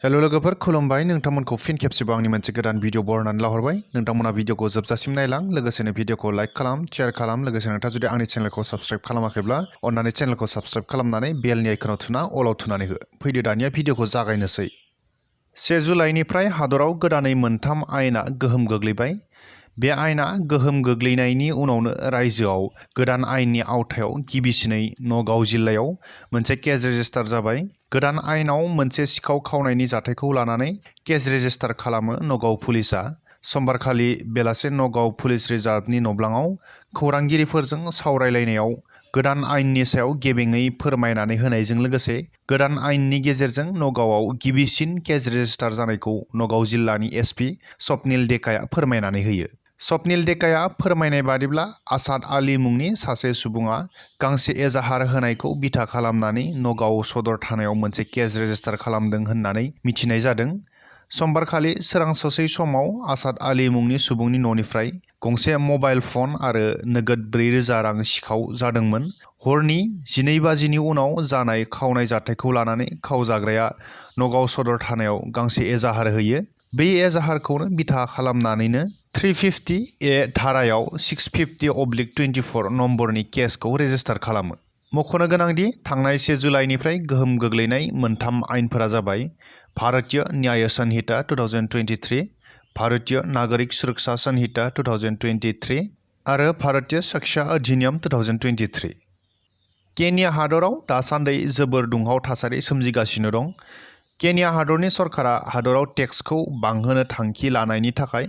Hello लोगोफोर खुलुमबाय नोंथांमोनखौ फिन खेबसेबाव आंनि मोनसे गोदान भिडिअ बरनानै लाहरबाय नोंथांमोना भिडिअखौ जोबजासिम नायलां लोगोसेनो भिडिअखौ लाइक खालाम शेयार खालाम लोगोसे नोंथाङा जुदि आंनि चेनेलखौ साबस्क्राइब खालामाखैब्ला अन्नानै चेनेलखौ साबस्क्राइब खालामनानै बेलनि आइकनाव थुना अलाव थुनानै हो फैदो दानिया भिडिअखौ जागायनोसै 1 जुलाइनिफ्राय हादराव गोदानै मोनथाम आयेना गोहोम गोग्लैबाय बे आयेना गोहोम गोग्लैनायनि उनावनो रायजोआव गोदान आयेननि आवथायाव गिबिसिनै नगाव जिल्लायाव मोनसे केस रेजिस्टार जाबाय गोदान आयेनाव मोनसे सिखाव खावनायनि जाथायखौ लानानै केस रेजिस्टार खालामो नगाव पुलिसआ समबारखालि बेलासे नगाव पुलिस रिजार्भनि नब्लाङाव खौरांगिरिफोरजों सावरायलायनायाव गोदान आयेननि सायाव गेबेङै फोरमायनानै होनायजों लोगोसे गोदान आयेननि गेजेरजों नगावआव गिबिसिन केस रेजिस्टार जानायखौ नगाव जिल्लानि एसपि स्वप्निल डेकाया फोरमायनानै होयो स्वप्निल डेकाया फोरमायनाय बादिब्ला आसाद आली मुंनि सासे सुबुङा गांसे एजाहार होनायखौ बिथा खालामनानै नगाव सदर थानायाव मोनसे केस रेजिस्टार खालामदों होननानै मिथिनाय जादों समबारखालि सोरांसोसै समाव आसाद आली मुंनि सुबुंनि न'निफ्राय गंसे मबाइल फन आरो नोगोद 4,000 रां सिखाव जादोंमोन हरनि 12 बाजिनि उनाव जानाय खावनाय जाथायखौ लानानै खावजाग्राया नगाव सदर थानायाव गांसे एजाहार होयो बे एजाहारखौनो बिथा खालामनानैनो 350 ए धारायाव 650/24 नम्बरनि केसखौ रेजिस्टार खालामो मख'नो गोनांदि थांनाय 1 जुलाइनिफ्राय गोहोम गोग्लैनाय मोनथाम आयेनफोरा जाबाय भारतीय न्याय संहिता 2023 भारतीय नागरिक सुरक्षा संहिता 2023 आरो भारतीय शिक्षा अधिनियम 2023 केन्या हादराव दासान्दि जोबोर दुंहाव थासारि सोमजिगासिनो दं केन्या हादरनि सरकारा हादराव टेक्सखौ बांहोनो थांखि लानायनि थाखाय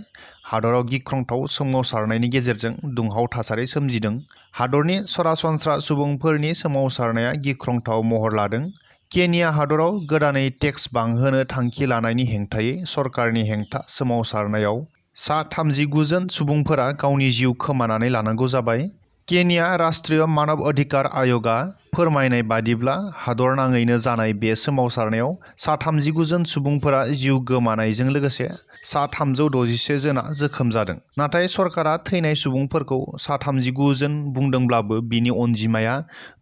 हादराव गिख्रंथाव सोमावसारनायनि गेजेरजों दुंहाव थासारि सोमजिदों हादरनि सरासनस्रा सुबुंफोरनि सोमावसारनाया गिख्रंथाव महर लादों केन्या हादराव गोदानै टेक्स बांहोनो थांखि लानायनि हेंथायै सरकारनि हेंथा सोमावसारनायाव सा 39 जन सुबुंफोरा गावनि जिउ खोमानानै लानांगौ जाबाय केन्या राष्ट्रीय मानव अधिकार आयोगा फोरमायनाय बादिब्ला हादरनाङैनो जानाय बे सोमावसारनायाव सा 39 जन सुबुंफोरा जिउ गोमानायजों लोगोसे सा 361 जना जोखोम जादों नाथाय सरकारा थैनाय सुबुंफोरखौ सा 39 जन बुंदोंब्लाबो बिनि अनजिमाया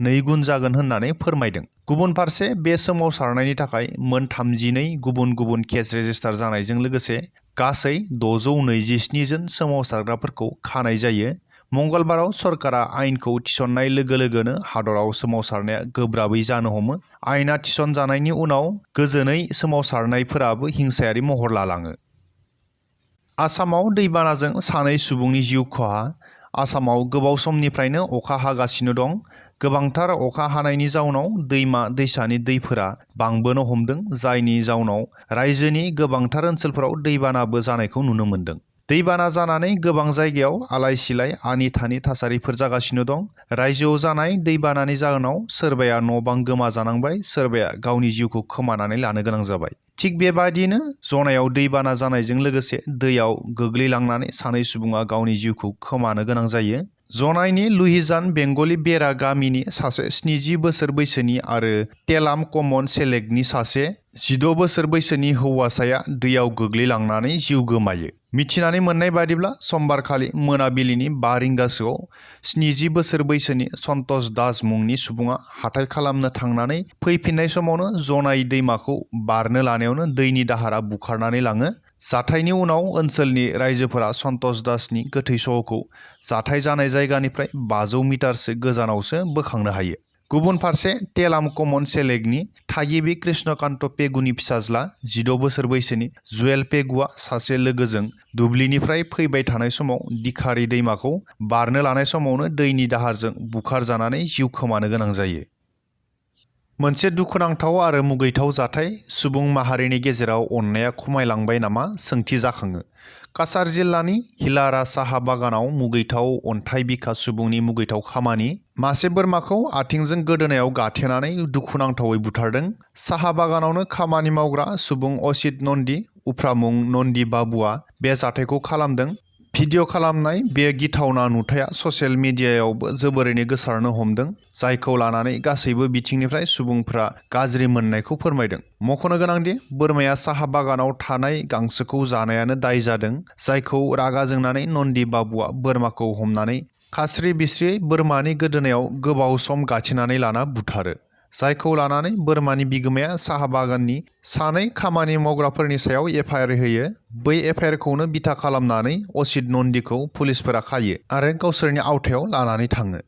2 गुन जागोन होननानै फोरमायदों गुबुन फारसे बे सोमावसारनायनि थाखाय मोन 32 गुबुन गुबुन केस रेजिस्टार जानायजों लोगोसे गासै 627 जन सोमावसारग्राफोरखौ खानाय जायो मंगलबाराव सरकारा आयेनखौ थिसननाय लोगो लोगोनो हादराव सोमावसारनाया गोब्राबै जानो हमो आयेना थिसनजानायनि उनाव गोजोनै सोमावसारनायफोराबो हिंसायारि महर लालाङो आसामाव दैबानाजों 2 सुबुंनि जिउ खहा आसामाव गोबाव समनिफ्रायनो अखा हागासिनो दं गोबांथार अखा हानायनि जाउनाव दैमा दैसानि दैफोरा बांबोनो हमदों जायनि जाउनाव रायजोनि गोबांथार ओनसोलफोराव दैबानाबो जानायखौ नुनो मोन्दों दैबाना जानानै गोबां जायगायाव आलाय-सिलाय आनि-थानि थासारिफोर जागासिनो दं रायजोआव जानाय दैबानानि जाहोनाव सोरबाया न'-बां गोमाजानांबाय सोरबाया गावनि जिउखौ खोमानानै लानो गोनां जाबाय थिग बेबायदिनो जनायाव दैबाना जानायजों लोगोसे दैयाव गोग्लैलांनानै 2 सुबुङा गावनि जिउखौ खोमानो गोनां जायो जनायनि लुहिजान बेंगलि बेरा गामिनि सासे 70 बोसोर बैसोनि आरो तेलाम कमन सेलेकनि सासे 16 बोसोर बैसोनि हौवासाया दैयाव गोग्लैलांनानै जिउ गोमायो मिथिनानै मोननाय बादिब्ला समबारखालि मोनाबिलिनि 5 रिंगासोआव 70 बोसोर बैसोनि सन्तोष दास मुंनि सुबुङा हाथाय खालामनो थांनानै फैफिननाय समावनो जनाय दैमाखौ बारनो लानायावनो दैनि दाहारा बुखारनानै लाङो जाथायनि उनाव ओनसोलनि रायजोफोरा सन्तोष दासनि गोथै सहखौ जाथाय जानाय जायगानिफ्राय 500 मिटारसो गोजानावसो बोखांनो हायो गुबुन फारसे तेलाम कमन सेलेकनि थागिबि कृष्णकान्त पेगुनि फिसाज्ला 16 बोसोर बैसोनि जुएल पेगुआ सासे लोगोजों दुब्लिनिफ्राय फैबाय थानाय समाव दिखारि दैमाखौ बारनो लानाय समावनो दैनि दाहारजों बुखारजानानै जिउ खोमानो गोनां जायो मोनसे दुखुनांथाव आरो मुगैथाव जाथाय सुबुं माहारिनि गेजेराव अननाया खमायलांबाय नामा सोंथि जाखाङो काछार जिल्लानि हिलारा साहा बागानाव मुगैथाव अन्थाइ बिखा सुबुंनि मुगैथाव खामानि मासे बोरमाखौ आथिंजों गोदोनायाव गाथेनानै दुखुनांथावै बुथारदों साहा बागानावनो खामानि मावग्रा सुबुं असित नन्दि उफ्रामुं नन्दि बाबुआ बे जाथायखौ खालामदों भिडिअ खालामनाय बे गिथावना नुथाया ससियेल मिडियायावबो जोबोरैनो गोसारनो हमदों जायखौ लानानै गासैबो बिथिंनिफ्राय सुबुंफ्रा गाज्रि मोननायखौ फोरमायदों मख'नो गोनांदि बोरमाया साहा बागानाव थानाय गांसोखौ जानायानो दाय जादों जायखौ रागा जोंनानै नन्दि बाबुआ बोरमाखौ हमनानै खास्रि बिस्रियै बोरमानि गोदोनायाव गोबाव सम गाथेनानै लाना बुथारो जायखौ लानानै बोरमानि बिगोमाया साहा बागाननि सानै खामानि मावग्राफोरनि सायाव एफआइआर होयो। बै एफआइआरखौनो बिथा खालामनानै असित नन्दीखौ पुलिसफोरा खायो आरो गावसोरनि आवथायाव लानानै थाङो।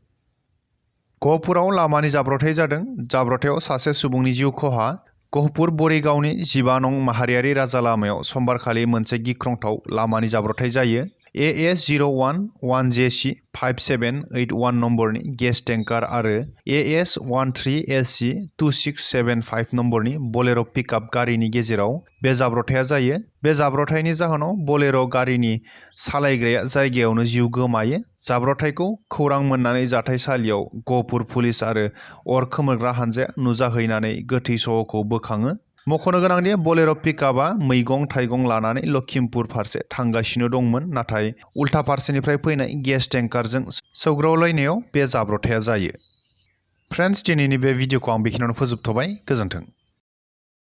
गहपुराव लामानि जाब्रथाइ जादों। जाब्रथायाव सासे सुबुंनि जिउ खहा। गहपुर बरिगावनि 15 नं माहारियारि राजा लामायाव समबारखालि मोनसे गिख्रंथाव लामानि जाब्रथाइ जायो। AS01-1JC 5781 नम्बरनि गेस टेंकार आरो AS13SC 2675 नम्बरनि बलेर' पिकआप गारिनि गेजेराव बे जाब्रथाया जायो। बे जाब्रथायनि जाहोनाव बलेर' गारिनि सालायग्राया जायगायावनो जिउ गोमायो। जाब्रथायखौ खौरां मोननानै जाथायसालियाव गहपुर पुलिस आरो अर खोमोरग्रा हानजाया नुजाहैनानै गोथै सह'खौ बोखाङो। मख'नो गोनांदि बलेर' पिकआपआ मैगं-थाइगं लानानै लखिमपुर फारसे थांगासिनो दंमोन, नाथाय उल्था फारसेनिफ्राय फैनाय गेस टेंकारजों सौग्रावलायनायाव बे जाब्रथाया जायो। फ्रेन्ड्स, दिनैनि बे भिडिअखौ आं बेखिनियावनो फोजोबथ'बाय। गोजोन्थों।